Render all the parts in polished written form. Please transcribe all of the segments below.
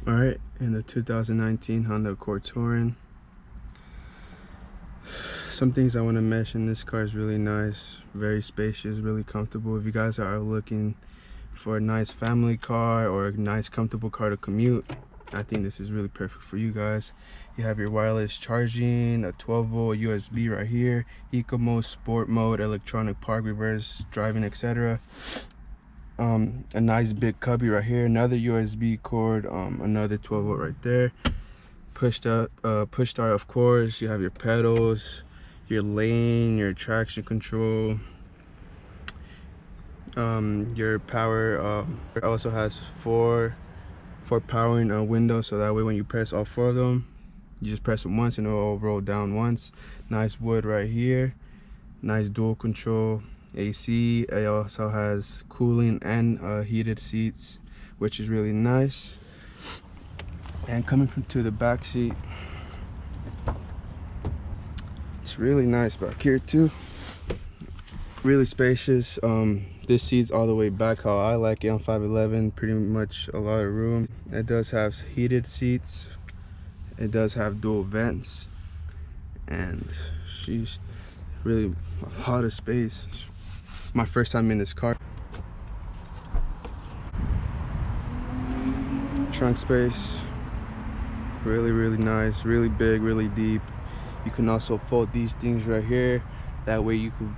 All right, in the 2019 Honda Accord Touring. Some things I want to mention: this car is really nice, very spacious, really comfortable. If you guys are looking for a nice family car or a nice comfortable car to commute, I think this is really perfect for you guys. You have your wireless charging, a 12-volt USB right here, eco mode, sport mode, electronic park, reverse driving, etc. A nice big cubby right here, another USB cord, another 12-volt right there. Push start, of course. You have your pedals, your lane, your traction control, your power. It also has four powering windows, so that way when you press all four of them, you just press them once and it'll all roll down once. Nice wood right here, nice dual control AC. It also has cooling and heated seats, which is really nice. And coming to the back seat, it's really nice back here too, really spacious. This seat's all the way back how I like it on 511, pretty much a lot of room. It does have heated seats, it does have dual vents, and she's really a lot of space. It's my first time in this car. Trunk space, really nice, really big, really deep. You can also fold these things right here, that way you can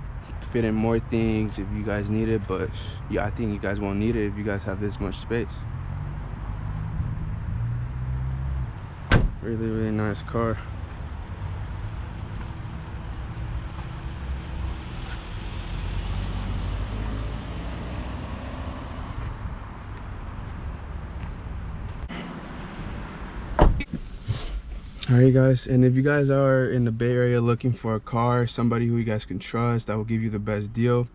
fit in more things if you guys need it, but yeah, I think you guys won't need it if you guys have this much space. Really nice car. Alright guys, and if you guys are in the Bay Area looking for a car, somebody who you guys can trust that will give you the best deal,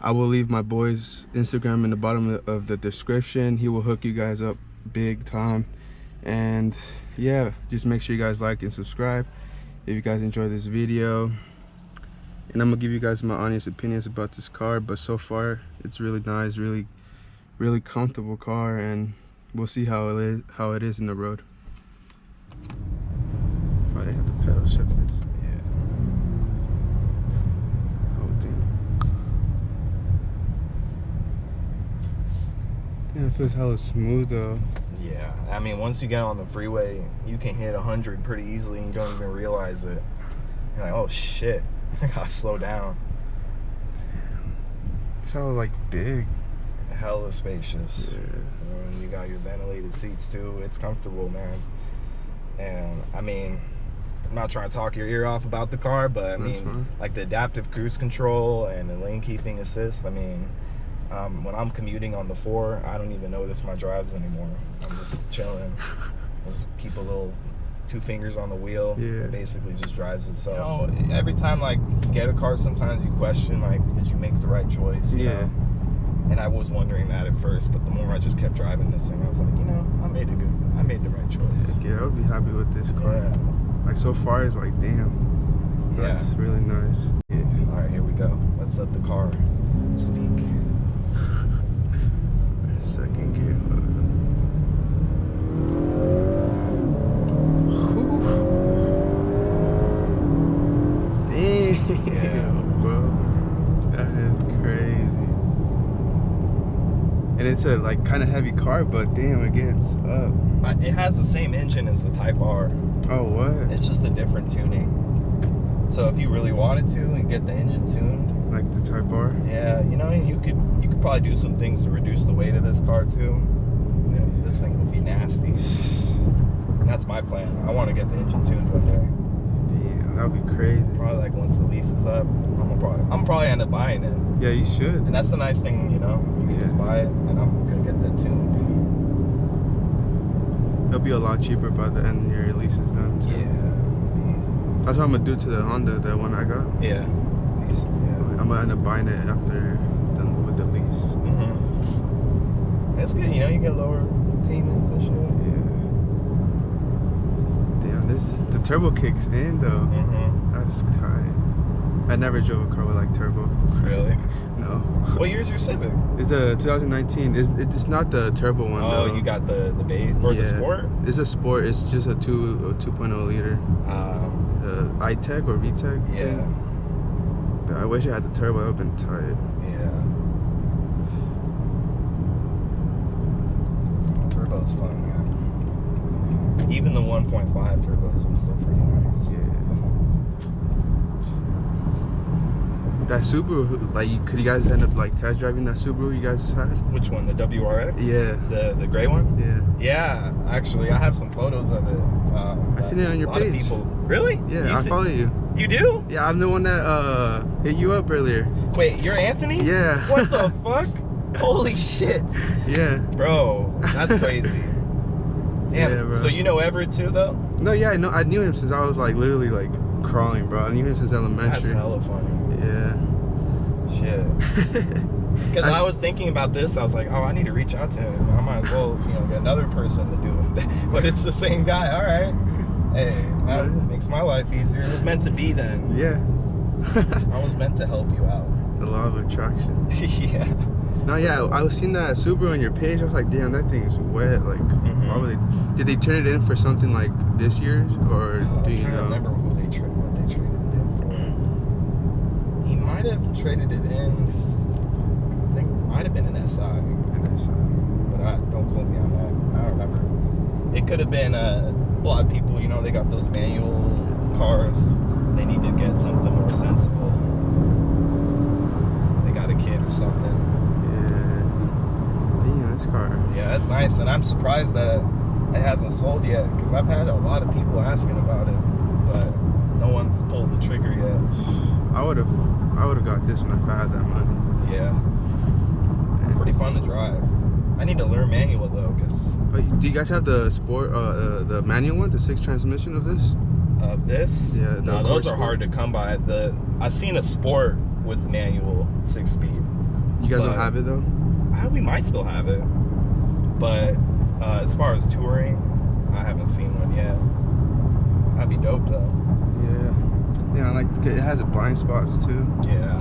I will leave my boy's Instagram in the bottom of the description. He will hook you guys up big time. And yeah, just make sure you guys like and subscribe if you guys enjoy this video. And I'm gonna give you guys my honest opinions about this car, but so far it's really nice, really comfortable car, and we'll see how it is in the road. Oh, they have the pedal shifters. Yeah. Oh damn. Damn, it feels hella smooth though. Yeah, I mean, once you get on the freeway, you can hit 100 pretty easily and you don't even realize it. You're like, oh shit, I gotta slow down. It's hella like big. Hella spacious. Yeah. And you got your ventilated seats too. It's comfortable, man. And I mean, I'm not trying to talk your ear off about the car, but I mean, like the adaptive cruise control and the lane keeping assist, I mean, when I'm commuting on the 4, I don't even notice my drives anymore. I'm just chilling. Just keep a little 2 fingers on the wheel. Yeah. It basically just drives itself. You know, every time like you get a car, sometimes you question like, did you make the right choice? You know? And I was wondering that at first, but the more I just kept driving this thing, I was like, you know, I made the right choice. Yeah, I would be happy with this car. Yeah. Like so far, it's like, damn. Yeah. That's really nice. Yeah. All right, here we go. Let's let the car speak. Second gear. Damn, Yeah. bro. That is crazy. And it's a like kind of heavy car, but damn, it gets up. It has the same engine as the Type R. Oh, what? It's just a different tuning. So if you really wanted to and get the engine tuned, Like the Type R? yeah, you know, you could probably do some things to reduce the weight of this car too. You know, this thing would be nasty. And that's my plan. I want to get the engine tuned one day. Damn, that would be crazy. Probably like once the lease is up, I'm probably end up buying it. Yeah, you should. And that's the nice thing, you know, you can just buy it and I'm gonna get that tuned. It'll be a lot cheaper by the end your lease is done too. Yeah. That's what I'm gonna do to the Honda, the one I got. Yeah. I'm gonna end up buying it after done with the lease. It's good, you know, you get lower payments and shit. Yeah. Damn, the turbo kicks in though. That's tight. I never drove a car with like turbo. Really? No. What year's your Civic? It's a 2019. It's not the turbo one. Oh, though. you got the base or the Sport? It's a Sport. It's just a 2.0 liter. I-Tech or V-Tech. Yeah. But I wish I had the turbo. It would have been tight. Yeah. Turbo's fun, man. Even the 1.5 turbos are still pretty nice. Yeah. That Subaru, like, could you guys end up like test driving that Subaru you guys had? Which one? The WRX? Yeah. The gray one? Yeah. Yeah, actually, I have some photos of it. I seen it on your page. A lot of people. Really? Yeah, I follow you. You do? Yeah, I'm the one that hit you up earlier. Wait, you're Anthony? Yeah. What the fuck? Holy shit. Yeah. Bro, that's crazy. Damn. Yeah, bro. So you know Everett too, though? No, yeah, I knew him since I was like literally like crawling, bro. I knew him since elementary. That's hella funny. Yeah. Shit. Because I was thinking about this, I was like, oh, I need to reach out to him. I might as well, get another person to do it. But it's the same guy. All right. Hey, that makes my life easier. It was meant to be then. Yeah. I was meant to help you out. The law of attraction. Yeah. No, yeah, I was seeing that Subaru on your page. I was like, damn, that thing is wet. Like, why would they? Did they turn it in for something like this year's, or do you know? I remember what they traded it in for. He might have traded it in. I think it might have been an SI. But don't quote me on that. I don't remember. It could have been a lot of people. They got those manual cars. They need to get something more sensible. They got a kid or something. Damn, this car. Yeah, that's nice, and I'm surprised that it hasn't sold yet, because I've had a lot of people asking about it, but no one's pulled the trigger yet. I would have got this one if I had that money. Yeah, it's pretty fun to drive. I need to learn manual though, because. Do you guys have the Sport, the manual one, the 6 transmission of this? Of this? Yeah. No, those are hard to come by. I've seen a Sport with manual 6-speed. You guys don't have it though? We might still have it, but as far as touring, I haven't seen one yet. That'd be dope though. Yeah. Yeah, it has blind spots too. Yeah.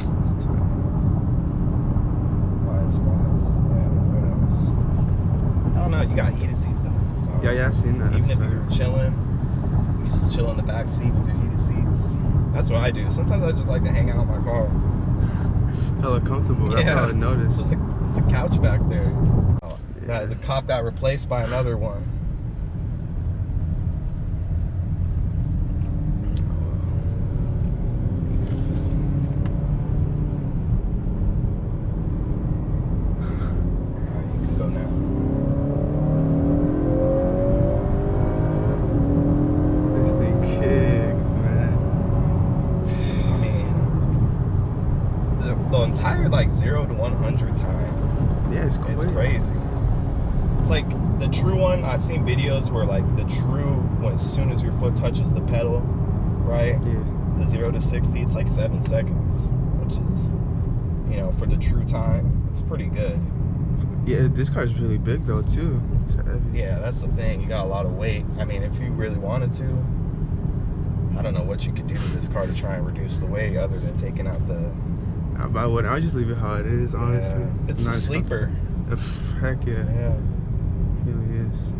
Blind spots. Yeah. What else? I don't know. You got heated seats in it. So Yeah, I've seen that. Even if you're chilling, you can just chill in the back seat with your heated seats. That's what I do. Sometimes I just like to hang out in my car. Hella comfortable. That's how I noticed. It's a couch back there. The cop got replaced by another one. Alright, you can go now. This thing kicks, man. I mean, the entire 0 to 100 time. Yeah, it's quick. It's crazy. It's like the true one. I've seen videos where when as soon as your foot touches the pedal, right? Yeah. The 0 to 60, it's like 7 seconds, which is, for the true time, it's pretty good. Yeah, this car's really big though too. It's heavy. Yeah, that's the thing. You got a lot of weight. I mean, if you really wanted to, I don't know what you could do to this car to try and reduce the weight other than taking out the. I would. I'll just leave it how it is, honestly. Yeah. It's a sleeper. Heck yeah. Yeah. It really is.